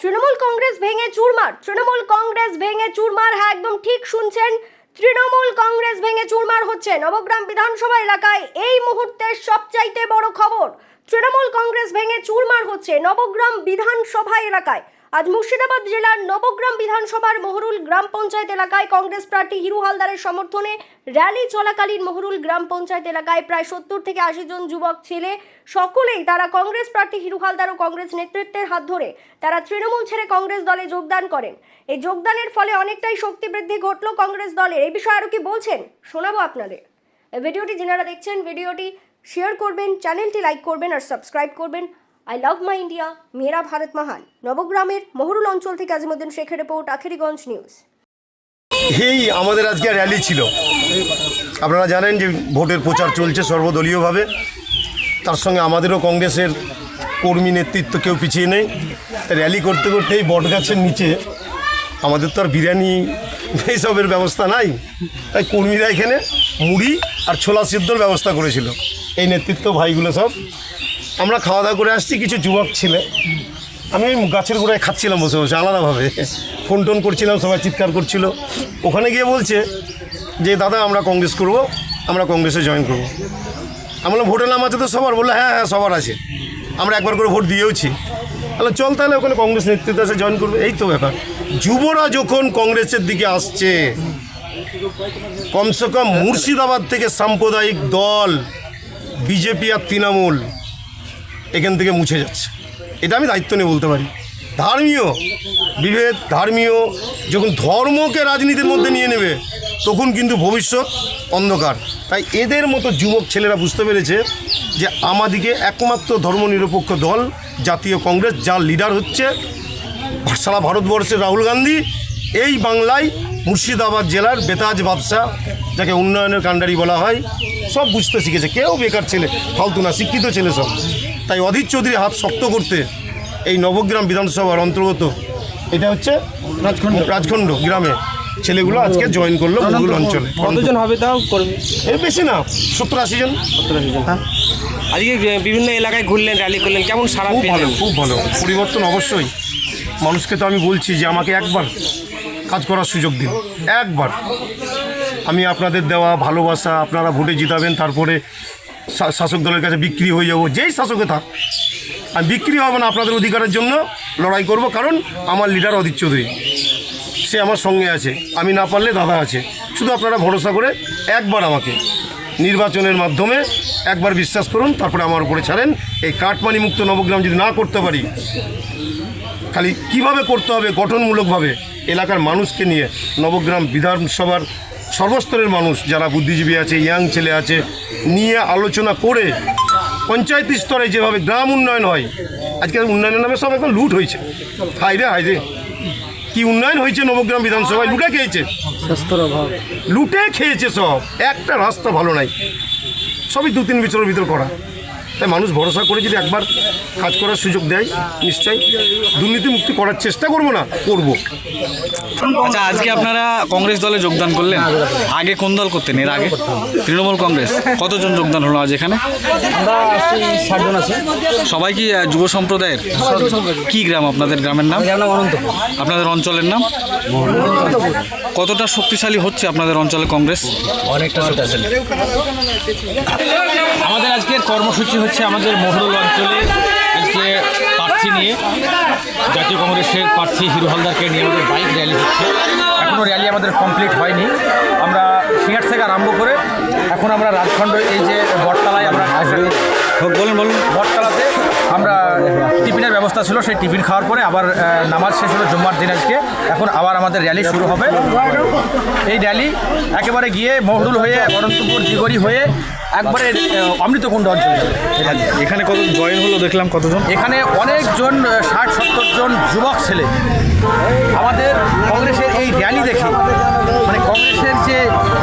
তৃণমূল কংগ্রেস ভেঙে চুরমার। তৃণমূল কংগ্রেস ভেঙে চুরমার। হ্যাঁ, একদম ঠিক শুনছেন, তৃণমূল কংগ্রেস ভেঙে চুরমার হচ্ছে নবগ্রাম বিধানসভা এলাকায়। এই মুহূর্তের সবচাইতে বড় খবর, তৃণমূল কংগ্রেস ভেঙে চুরমার হচ্ছে নবগ্রাম বিধানসভা এলাকায়। আজ মুর্শিদাবাদ জেলার নবগ্রাম বিধানসভার মহরুল গ্রাম পঞ্চায়েত এলাকায় কংগ্রেস প্রার্থী হিরু হালদারের সমর্থনে র্যালি চলাকালীন মহরুল গ্রাম পঞ্চায়েত এলাকায় প্রায় 70 থেকে 80 জন যুবক ছেলে, সকলেই তারা কংগ্রেস প্রার্থী হিরু হালদার ও কংগ্রেস নেতৃত্বের হাত ধরে তারা তৃণমূল ছেড়ে কংগ্রেস দলে যোগদান করেন। এই যোগদানের ফলে অনেকটাই শক্তি বৃদ্ধি ঘটল কংগ্রেস দলের। এই বিষয়ে আরও কি বলছেন শোনাবো আপনাদের। এই ভিডিওটি যারা দেখছেন, ভিডিওটি শেয়ার করবেন, চ্যানেলটি লাইক করবেন আর সাবস্ক্রাইব করবেন। আই লাভ মাই ইন্ডিয়া, মেরা ভারত মহান। নবগ্রামের মহরুল অঞ্চল থেকে আজিমুদ্দিন শেখের রিপোর্ট, আখেরিগঞ্জ নিউজ। এই আমাদের আজকে র্যালি ছিল। আপনারা জানেন যে ভোটের প্রচার চলছে সর্বদলীয়ভাবে। তার সঙ্গে আমাদেরও কংগ্রেসের কর্মী নেতৃত্ব কেউ পিছিয়ে নেই। র্যালি করতে করতে এই বটগাছের নিচে, আমাদের তো আর বিরিয়ানি এইসবের ব্যবস্থা নাই, তাই কর্মীরা এখানে মুড়ি আর ছোলা সিদ্ধর ব্যবস্থা করেছিল। এই নেতৃত্ব ভাইগুলো সব আমরা খাওয়া দাওয়া করে আসছি। কিছু যুবক ছেলে, আমি ওই গাছের গোড়ায় খাচ্ছিলাম বসে বসে আলাদাভাবে, ফোন টোন করছিলাম, সবাই চিৎকার করছিল। ওখানে গিয়ে বলছে যে দাদা আমরা কংগ্রেস করব, আমরা কংগ্রেসে জয়েন করব। আমি বললাম ভোটের নাম আছে তো সবার? বললো হ্যাঁ হ্যাঁ সবার আছে, আমরা একবার করে ভোট দিয়েওছি। তাহলে চল, তাহলে ওখানে কংগ্রেস নেতৃত্ব আছে, জয়েন করবে। এই তো ব্যাপার। যুবরা যখন কংগ্রেসের দিকে আসছে, কমসে কম মুর্শিদাবাদ থেকে সাম্প্রদায়িক দল বিজেপি আর তৃণমূল এখান থেকে মুছে যাচ্ছে। এটা আমি দায়িত্ব নিয়ে বলতে পারি। ধর্মীয় বিভেদ, ধর্মীয় যখন ধর্মকে রাজনীতির মধ্যে নিয়ে নেবে, তখন কিন্তু ভবিষ্যৎ অন্ধকার। তাই এদের মতো যুবক ছেলেরা বুঝতে পেরেছে যে আমাদিকে একমাত্র ধর্মনিরপেক্ষ দল জাতীয় কংগ্রেস, যার লিডার হচ্ছে সারা ভারতবর্ষের রাহুল গান্ধী, এই বাংলায় মুর্শিদাবাদ জেলার বেতাজ বাদশাহ, যাকে উন্নয়নের কাণ্ডারি বলা হয়, সব বুঝতে শিখেছে। কেউ বেকার ছেলে, ফালতু না, শিক্ষিত ছেলে সব। তাই অধীর চৌধুরী হাত শক্ত করতে এই নবগ্রাম বিধানসভার অন্তর্গত, এটা হচ্ছে রাজখণ্ড গ্রামে ছেলেগুলো আজকে জয়েন করলো মহরুল অঞ্চলে। কতজন হবে তাও? এর বেশি না, 70-80 জন। আজকে বিভিন্ন এলাকায় ঘুরলেন, র্যালি করলেন, কেমন সারা পেলেন? খুব ভালো পরিবর্তন। অবশ্যই মানুষকে তো আমি বলছি যে আমাকে একবার কাজ করার সুযোগ দিন, একবার। আমি আপনাদের দেওয়া ভালোবাসা, আপনারা ভোটে জিতাবেন, তারপরে শাসক দলের কাছে বিক্রি হয়ে যাবো। যেই শাসকে থাক, আমি বিক্রি হব না, আপনাদের অধিকারের জন্য লড়াই করব। কারণ আমার লিডার অধীর চৌধুরী, সে আমার সঙ্গে আছে। আমি না পারলে দাদা আছে। শুধু আপনারা ভরসা করে একবার আমাকে নির্বাচনের মাধ্যমে একবার বিশ্বাস করুন, তারপরে আমার উপরে ছাড়েন। এই কাটমানি মুক্ত নবগ্রাম যদি না করতে পারি, খালি কিভাবে করতে হবে গঠনমূলকভাবে এলাকার মানুষকে নিয়ে, নবগ্রাম বিধানসভার সর্বস্তরের মানুষ যারা বুদ্ধিজীবী আছে, ইয়াং ছেলে আছে, নিয়ে আলোচনা করে পঞ্চায়েত স্তরে যেভাবে গ্রাম উন্নয়ন হয়, আজকাল উন্নয়নের নামে সব একদম লুট হয়েছে। হাইরে হাইরে, কি উন্নয়ন হয়েছে নবগ্রাম বিধানসভায়? লুটে খেয়েছে, লুটে খেয়েছে সব। একটা রাস্তা ভালো নাই, সবই 2-3 বছরের ভিতর করা। তাই মানুষ ভরসা করে যদি একবার কাজ করার সুযোগ দেয়, নিশ্চয়ই দুর্নীতি মুক্তি করার চেষ্টা করব না, করব। আচ্ছা, আজকে আপনারা কংগ্রেস দলে যোগদান করলেন। আগে কোন দল করতেন? এর আগে তৃণমূল কংগ্রেস। কতজন যোগদান হলো আজ এখানে? আমরা 60 জন আছি। সবাই কি যুব সম্প্রদায়ের? কি গ্রাম আপনাদের? গ্রামের নাম? আপনাদের অঞ্চলের নাম? কতটা শক্তিশালী হচ্ছে আপনাদের অঞ্চলে কংগ্রেস? অনেকটা শক্তিশালী। আমাদের আজকের কর্মসূচি হচ্ছে আমাদের মহরুল অঞ্চলে আজকে প্রার্থী নিয়ে, জাতীয় কংগ্রেসের প্রার্থী হিরু হালদারকে নিয়ে আমাদের বাইক র্যালি হচ্ছে। এখনও র্যালি আমাদের কমপ্লিট হয়নি। আমরা সিঙ্গার থেকে আরম্ভ করে এখন আমরা রাজখণ্ড, এই যে বটতলায় আমরা বলুন বটতলাতে আমরা টিফিনের ব্যবস্থা ছিল। সেই টিফিন খাওয়ার পরে আবার নামাজ শেষ হলো জুম্মার দিন আজকে। এখন আবার আমাদের র্যালি শুরু হবে। এই র্যালি একেবারে গিয়ে মহরুল হয়ে, অনন্তপুর, জিগরি হয়ে একবারে অমৃতকুণ্ড অঞ্চল যাবে। এখানে কত জয়েন হলো দেখলাম? কতজন? এখানে অনেকজন, 60-70 জন যুবক ছেলে আমাদের কংগ্রেসের এই র্যালি দেখে, মানে কংগ্রেসের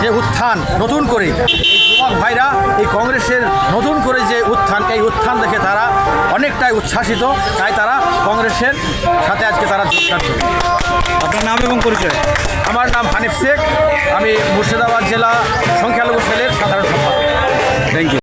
যে উত্থান নতুন করে, এই যুবক ভাইরা এই কংগ্রেসের নতুন করে যে উত্থান, এই উত্থান দেখে তারা অনেকটাই উচ্ছ্বাসিত। তাই তারা কংগ্রেসের সাথে আজকে তারা যোগদান করে। আপনার নাম এবং পরিচয়? আমার নাম হানিফ শেখ, আমি মুর্শিদাবাদ জেলা সংখ্যালঘু সেলের সাধারণ সম্পাদক। Thank you.